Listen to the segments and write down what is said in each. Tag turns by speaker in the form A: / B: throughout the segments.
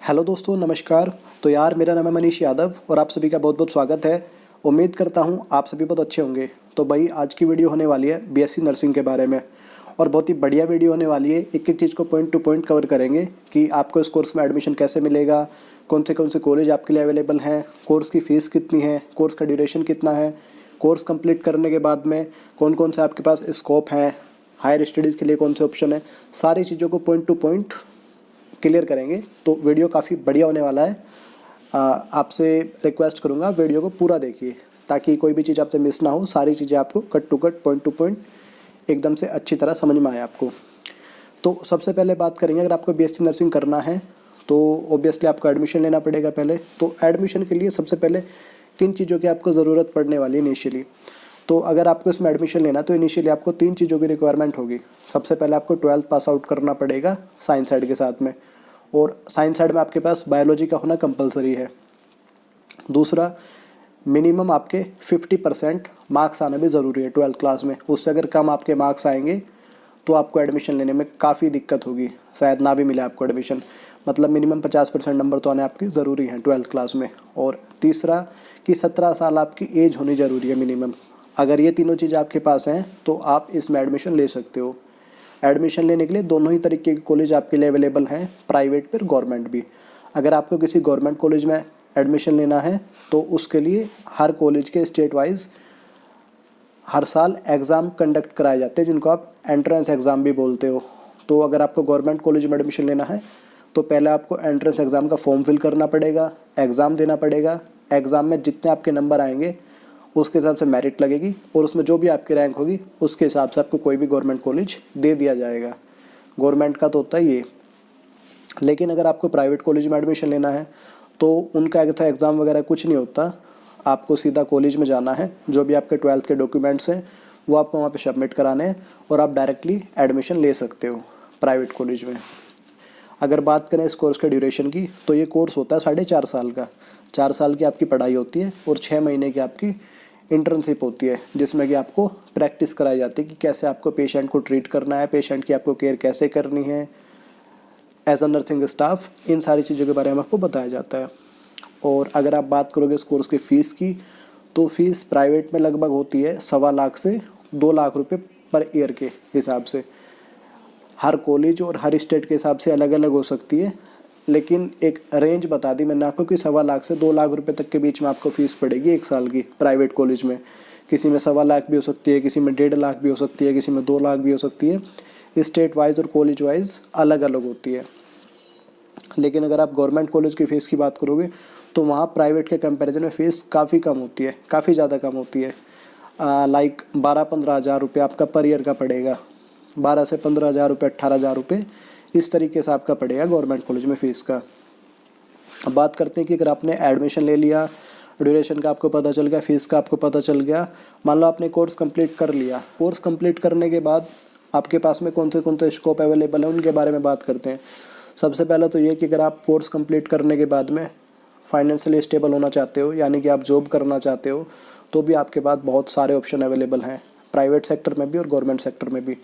A: Hello दोस्तों, नमस्कार। तो यार, मेरा नाम है मनीष यादव और आप सभी का बहुत बहुत स्वागत है। उम्मीद करता हूँ आप सभी बहुत अच्छे होंगे। तो भाई, आज की वीडियो होने वाली है बीएससी नर्सिंग के बारे में और बहुत ही बढ़िया वीडियो होने वाली है। एक एक चीज़ को पॉइंट टू पॉइंट कवर करेंगे कि आपको इस कोर्स में एडमिशन कैसे मिलेगा, कौन से कॉलेज आपके लिए अवेलेबल हैं, कोर्स की फ़ीस कितनी है, कोर्स का ड्यूरेशन कितना है, कोर्स कंप्लीट करने के बाद में कौन कौन से आपके पास स्कोप हैं, हायर स्टडीज़ के लिए कौन से ऑप्शन है, सारी चीज़ों को पॉइंट टू पॉइंट क्लियर करेंगे। तो वीडियो काफ़ी बढ़िया होने वाला है। आपसे रिक्वेस्ट करूँगा वीडियो को पूरा देखिए ताकि कोई भी चीज़ आपसे मिस ना हो। सारी चीज़ें आपको cut to cut, point to point एकदम से अच्छी तरह समझ में आए आपको। तो सबसे पहले बात करेंगे, अगर आपको बीएससी नर्सिंग करना है तो ऑब्वियसली आपको एडमिशन लेना पड़ेगा पहले। तो एडमिशन के लिए सबसे पहले किन चीज़ों की आपको ज़रूरत पड़ने वाली है इनिशियली। तो अगर आपको इसमें एडमिशन लेना तो इनिशियली आपको 3 चीज़ों की रिक्वायरमेंट होगी। सबसे पहले आपको 12th पास आउट करना पड़ेगा साइंस साइड के साथ में, और साइंस साइड में आपके पास बायोलॉजी का होना कंपलसरी है। दूसरा, मिनिमम आपके 50% मार्क्स आना भी ज़रूरी है 12th क्लास में। उससे अगर कम आपके मार्क्स आएंगे तो आपको एडमिशन लेने में काफ़ी दिक्कत होगी, शायद ना भी मिले आपको एडमिशन। मतलब मिनिमम 50% नंबर तो आने आपके ज़रूरी हैं 12th क्लास में। और तीसरा कि 17 साल आपकी एज होनी ज़रूरी है मिनिमम। अगर ये तीनों चीज़ आपके पास हैं तो आप इसमें एडमिशन ले सकते हो। एडमिशन लेने के लिए दोनों ही तरीके के कॉलेज आपके लिए अवेलेबल हैं, प्राइवेट पर गवर्नमेंट भी। अगर आपको किसी गवर्नमेंट कॉलेज में एडमिशन लेना है तो उसके लिए हर कॉलेज के स्टेट वाइज हर साल एग्ज़ाम कंडक्ट कराए जाते हैं, जिनको आप एंट्रेंस एग्ज़ाम भी बोलते हो। तो अगर आपको गवर्नमेंट कॉलेज में एडमिशन लेना है तो पहले आपको एंट्रेंस एग्ज़ाम का फॉर्म फिल करना पड़ेगा, एग्ज़ाम देना पड़ेगा। एग्ज़ाम में जितने आपके नंबर आएंगे उसके हिसाब से मेरिट लगेगी, और उसमें जो भी आपकी रैंक होगी उसके हिसाब से आपको कोई भी गवर्नमेंट कॉलेज दे दिया जाएगा। गवर्नमेंट का तो होता ही ये। लेकिन अगर आपको प्राइवेट कॉलेज में एडमिशन लेना है तो उनका ऐसा एग्ज़ाम वगैरह कुछ नहीं होता। आपको सीधा कॉलेज में जाना है, जो भी आपके 12th के डॉक्यूमेंट्स हैं वो आपको वहाँ पे सबमिट कराने हैं और आप डायरेक्टली एडमिशन ले सकते हो प्राइवेट कॉलेज में। अगर बात करें इस कोर्स के ड्यूरेशन की तो ये कोर्स होता है 4.5 साल का। 4 साल की आपकी पढ़ाई होती है और 6 महीने की आपकी इंटर्नशिप होती है, जिसमें कि आपको प्रैक्टिस कराई जाती है कि कैसे आपको पेशेंट को ट्रीट करना है, पेशेंट की आपको केयर कैसे करनी है एज अ नर्सिंग स्टाफ। इन सारी चीज़ों के बारे में आपको बताया जाता है। और अगर आप बात करोगे इस कोर्स की फ़ीस की तो फीस प्राइवेट में लगभग होती है 1.25 लाख से 2 लाख रुपए पर ईयर के हिसाब से। हर कॉलेज और हर स्टेट के हिसाब से अलग अलग हो सकती है, लेकिन एक रेंज बता दी मैंने आपको कि 1.25 लाख से 2 लाख रुपए तक के बीच में आपको फ़ीस पड़ेगी 1 साल की प्राइवेट कॉलेज में। किसी में 1.25 लाख भी हो सकती है, किसी में 1.5 लाख भी हो सकती है, किसी में 2 लाख भी हो सकती है। स्टेट वाइज और कॉलेज वाइज अलग अलग होती है। लेकिन अगर आप गवर्नमेंट कॉलेज की फ़ीस की बात करोगे तो वहाँ प्राइवेट के कंपैरिजन में फ़ीस काफ़ी कम होती है, काफ़ी ज़्यादा कम होती है। लाइक 12-15 हज़ार रुपये आपका पर ईयर का पड़ेगा। 12 से 15 हज़ार रुपये, 18 हज़ार रुपये, इस तरीके से आपका पड़ेगा गवर्नमेंट कॉलेज में फ़ीस का। अब बात करते हैं कि अगर आपने एडमिशन ले लिया, ड्यूरेशन का आपको पता चल गया, फ़ीस का आपको पता चल गया, मान लो आपने कोर्स कंप्लीट कर लिया। कोर्स कंप्लीट करने के बाद आपके पास में कौन से स्कोप अवेलेबल है उनके बारे में बात करते हैं। सबसे पहला तो ये कि अगर आप कोर्स कंप्लीट करने के बाद में फाइनेंशियली स्टेबल होना चाहते हो, यानी कि आप जॉब करना चाहते हो, तो भी आपके पास बहुत सारे ऑप्शन अवेलेबल हैं, प्राइवेट सेक्टर में भी और गवर्नमेंट सेक्टर में भी।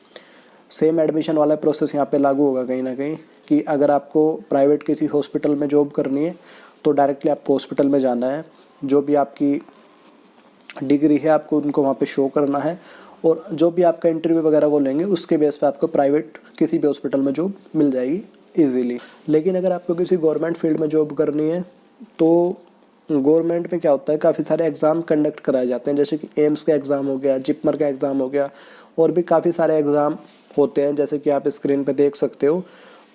A: सेम एडमिशन वाला प्रोसेस यहाँ पे लागू होगा कहीं ना कहीं, कि अगर आपको प्राइवेट किसी हॉस्पिटल में जॉब करनी है तो डायरेक्टली आपको हॉस्पिटल में जाना है, जो भी आपकी डिग्री है आपको उनको वहाँ पे शो करना है, और जो भी आपका इंटरव्यू वगैरह वो लेंगे उसके बेस पे आपको प्राइवेट किसी भी हॉस्पिटल में जॉब मिल जाएगी ईजीली। लेकिन अगर आपको किसी गवर्नमेंट फील्ड में जॉब करनी है तो गवर्नमेंट में क्या होता है, काफ़ी सारे एग्ज़ाम कंडक्ट कराए जाते हैं, जैसे कि एम्स का एग्ज़ाम हो गया, जिपमर का एग्ज़ाम हो गया, और भी काफ़ी सारे एग्ज़ाम होते हैं जैसे कि आप स्क्रीन पे देख सकते हो।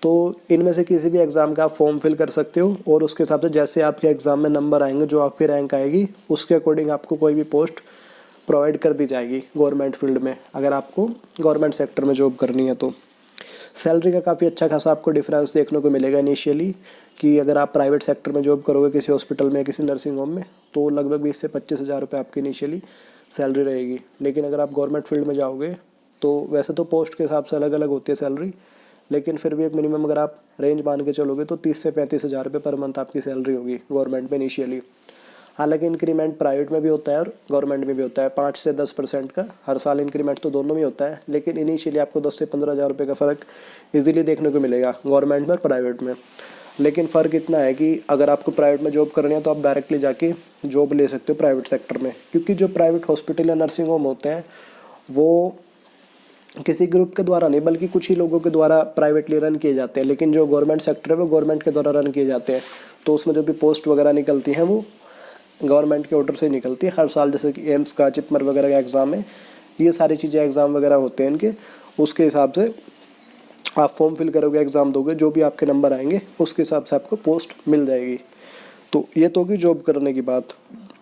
A: तो इनमें से किसी भी एग्ज़ाम का आप फॉर्म फिल कर सकते हो, और उसके हिसाब से जैसे आपके एग्ज़ाम में नंबर आएंगे, जो आपकी रैंक आएगी उसके अकॉर्डिंग आपको कोई भी पोस्ट प्रोवाइड कर दी जाएगी गवर्नमेंट फील्ड में, अगर आपको गवर्नमेंट सेक्टर में जॉब करनी है तो। सैलरी का काफ़ी अच्छा खासा आपको डिफरेंस देखने को मिलेगा इनिशियली, कि अगर आप प्राइवेट सेक्टर में जॉब करोगे किसी हॉस्पिटल में, किसी नर्सिंग होम में, तो लगभग 20 से 25 हज़ार रुपये आपकी इनिशियली सैलरी रहेगी। लेकिन अगर आप गवर्नमेंट फील्ड में जाओगे तो वैसे तो पोस्ट के हिसाब से अलग अलग होती है सैलरी, लेकिन फिर भी एक मिनिमम अगर आप रेंज मान के चलोगे तो 30 से 35 हज़ार रुपये पर मंथ आपकी सैलरी होगी गवर्नमेंट में इनिशियली। हालांकि इंक्रीमेंट प्राइवेट में भी होता है और गवर्नमेंट में भी होता है, 5 से 10% का हर साल इंक्रीमेंट तो दोनों में होता है, लेकिन इनिशियली आपको 10 से 15 हज़ार रुपये का फ़र्क इजीली देखने को मिलेगा गवर्नमेंट में और प्राइवेट में। लेकिन फ़र्क इतना है कि अगर आपको प्राइवेट में जॉब करनी है तो आप डायरेक्टली जाके जॉब ले सकते हो प्राइवेट सेक्टर में, क्योंकि जो प्राइवेट हॉस्पिटल या नर्सिंग होम होते हैं वो किसी ग्रुप के द्वारा नहीं बल्कि कुछ ही लोगों के द्वारा प्राइवेटली रन किए जाते हैं। लेकिन जो गवर्नमेंट सेक्टर है वो गवर्नमेंट के द्वारा रन किए जाते हैं, तो उसमें जो भी पोस्ट वगैरह निकलती हैं वो गवर्नमेंट के ऑर्डर से निकलती है हर साल। जैसे कि एम्स का, चिपमर वगैरह का एग्ज़ाम है, ये सारी चीज़ें एग्ज़ाम वगैरह होते हैं इनके, उसके हिसाब से आप फॉर्म फिल करोगे, एग्ज़ाम दोगे, जो भी आपके नंबर आएंगे उसके हिसाब से आपको पोस्ट मिल जाएगी। तो ये तो होगी जॉब करने की बात।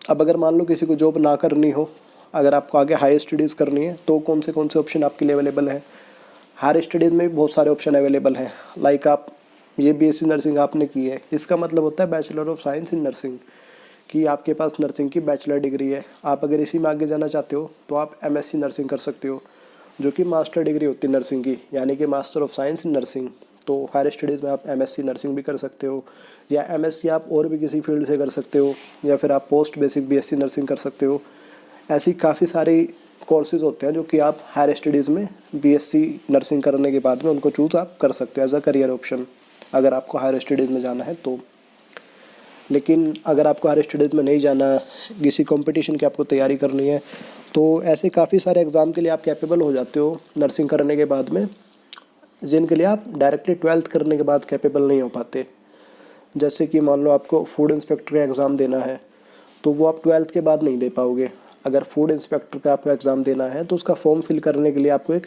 A: अब अगर मान लो किसी को जॉब ना करनी हो, अगर आपको आगे हायर स्टडीज़ करनी है, तो कौन से ऑप्शन आपके लिए अवेलेबल है। हायर स्टडीज़ में भी बहुत सारे ऑप्शन अवेलेबल हैं। लाइक आप ये बीएससी नर्सिंग आपने की है, इसका मतलब होता है bachelor of science in nursing, कि आपके पास नर्सिंग की बैचलर डिग्री है। आप अगर इसी में आगे जाना चाहते हो तो आप एमएससी नर्सिंग कर सकते हो, जो कि मास्टर डिग्री होती है नर्सिंग की, यानी कि master of science in nursing. तो हायर स्टडीज़ में आप एमएससी नर्सिंग भी कर सकते हो, या एमएससी आप और भी किसी फील्ड से कर सकते हो, या फिर आप पोस्ट बेसिक बीएससी नर्सिंग कर सकते हो। ऐसी काफ़ी सारी कोर्सेज होते हैं जो कि आप हायर स्टडीज़ में बीएससी नर्सिंग करने के बाद में उनको चूज़ आप कर सकते हो एज अ करियर ऑप्शन, अगर आपको हायर स्टडीज़ में जाना है तो। लेकिन अगर आपको हायर स्टडीज़ में नहीं जाना, किसी कंपटीशन की आपको तैयारी करनी है, तो ऐसे काफ़ी सारे एग्ज़ाम के लिए आप कैपेबल हो जाते हो नर्सिंग करने के बाद में, जिनके लिए आप डायरेक्टली 12th करने के बाद कैपेबल नहीं हो पाते। जैसे कि मान लो आपको फूड इंस्पेक्टर का एग्ज़ाम देना है, तो वो आप 12th के बाद नहीं दे पाओगे। अगर फूड इंस्पेक्टर का आपको एग्ज़ाम देना है तो उसका फॉर्म फिल करने के लिए आपको एक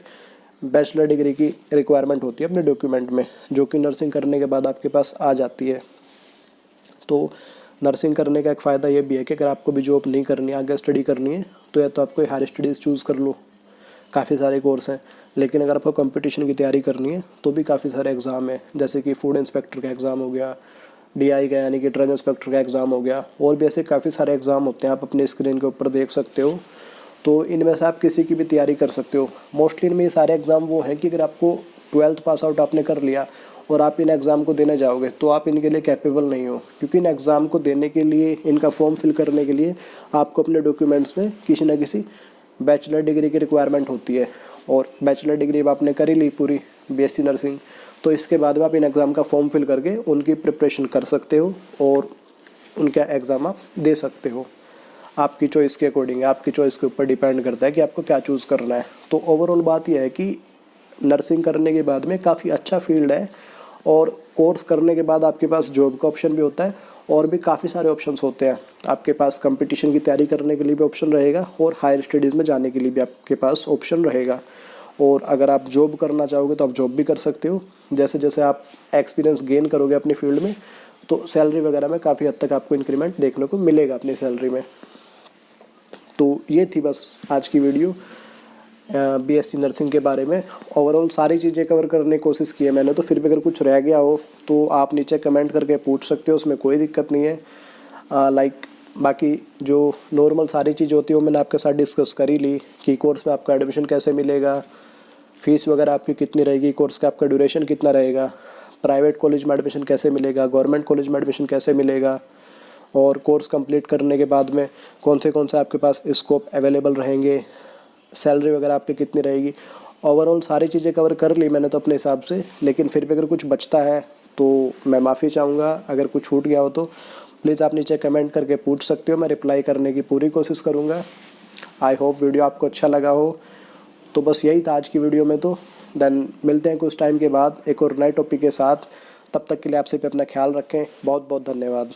A: बैचलर डिग्री की रिक्वायरमेंट होती है अपने डॉक्यूमेंट में, जो कि नर्सिंग करने के बाद आपके पास आ जाती है। तो नर्सिंग करने का एक फ़ायदा ये भी है कि अगर आपको भी जॉब नहीं करनी है, आगे स्टडी करनी है, तो या तो आपको हायर स्टडीज़ चूज़ कर लो, काफ़ी सारे कोर्स हैं। लेकिन अगर आपको कंपटीशन की तैयारी करनी है तो भी काफ़ी सारे एग्ज़ाम हैं, जैसे कि फूड इंस्पेक्टर का एग्ज़ाम हो गया, डीआई का यानी कि ड्रग इंस्पेक्टर का एग्ज़ाम हो गया, और भी ऐसे काफ़ी सारे एग्ज़ाम होते हैं, आप अपने स्क्रीन के ऊपर देख सकते हो। तो इनमें से आप किसी की भी तैयारी कर सकते हो। मोस्टली इनमें ये सारे एग्ज़ाम वो हैं कि अगर आपको 12th पास आउट आपने कर लिया और आप इन एग्ज़ाम को देने जाओगे तो आप इनके लिए कैपेबल नहीं हो, क्योंकि इन एग्ज़ाम को देने के लिए, इनका फॉर्म फिल करने के लिए आपको अपने डॉक्यूमेंट्स में किसी न किसी बैचलर डिग्री की रिक्वायरमेंट होती है। और बैचलर डिग्री अब आपने कर ही ली पूरी बीएससी नर्सिंग, तो इसके बाद में आप इन एग्ज़ाम का फॉर्म फिल करके उनकी प्रिपरेशन कर सकते हो और उनका एग्ज़ाम आप दे सकते हो। आपकी चॉइस के अकॉर्डिंग है, आपकी चॉइस के ऊपर डिपेंड करता है कि आपको क्या चूज़ करना है। तो ओवरऑल बात यह है कि नर्सिंग करने के बाद में काफ़ी अच्छा फील्ड है, और कोर्स करने के बाद आपके पास जॉब का ऑप्शन भी होता है, और भी काफ़ी सारे ऑप्शंस होते हैं। आपके पास कंपटीशन की तैयारी करने के लिए भी ऑप्शन रहेगा, और हायर स्टडीज़ में जाने के लिए भी आपके पास ऑप्शन रहेगा। और अगर आप जॉब करना चाहोगे तो आप जॉब भी कर सकते हो। जैसे जैसे आप एक्सपीरियंस गेन करोगे अपनी फील्ड में, तो सैलरी वगैरह में काफ़ी हद तक आपको इंक्रीमेंट देखने को मिलेगा अपनी सैलरी में। तो ये थी बस आज की वीडियो बीएससी नर्सिंग के बारे में। ओवरऑल सारी चीज़ें कवर करने की कोशिश की है मैंने, तो फिर भी अगर कुछ रह गया हो तो आप नीचे कमेंट करके पूछ सकते हो, उसमें कोई दिक्कत नहीं है। बाकी जो नॉर्मल सारी चीज़ होती है वो मैंने आपके साथ डिस्कस कर ही ली, कि कोर्स में आपका एडमिशन कैसे मिलेगा, फ़ीस वगैरह आपकी कितनी रहेगी, कोर्स का आपका ड्यूरेशन कितना रहेगा, प्राइवेट कॉलेज में एडमिशन कैसे मिलेगा, गवर्नमेंट कॉलेज में एडमिशन कैसे मिलेगा, और कोर्स कंप्लीट करने के बाद में कौन से आपके पास स्कोप अवेलेबल रहेंगे, सैलरी वगैरह आपकी कितनी रहेगी। ओवरऑल सारी चीज़ें कवर कर ली मैंने तो अपने हिसाब से, लेकिन फिर भी अगर कुछ बचता है तो मैं माफ़ी चाहूँगा। अगर कुछ छूट गया हो तो प्लीज़ आप नीचे कमेंट करके पूछ सकते हो, मैं रिप्लाई करने की पूरी कोशिश करूँगा। आई होप वीडियो आपको अच्छा लगा हो। तो बस यही था आज की वीडियो में। तो देन मिलते हैं कुछ टाइम के बाद एक और नए टॉपिक के साथ। तब तक के लिए आप सभी अपना ख्याल रखें। बहुत बहुत धन्यवाद।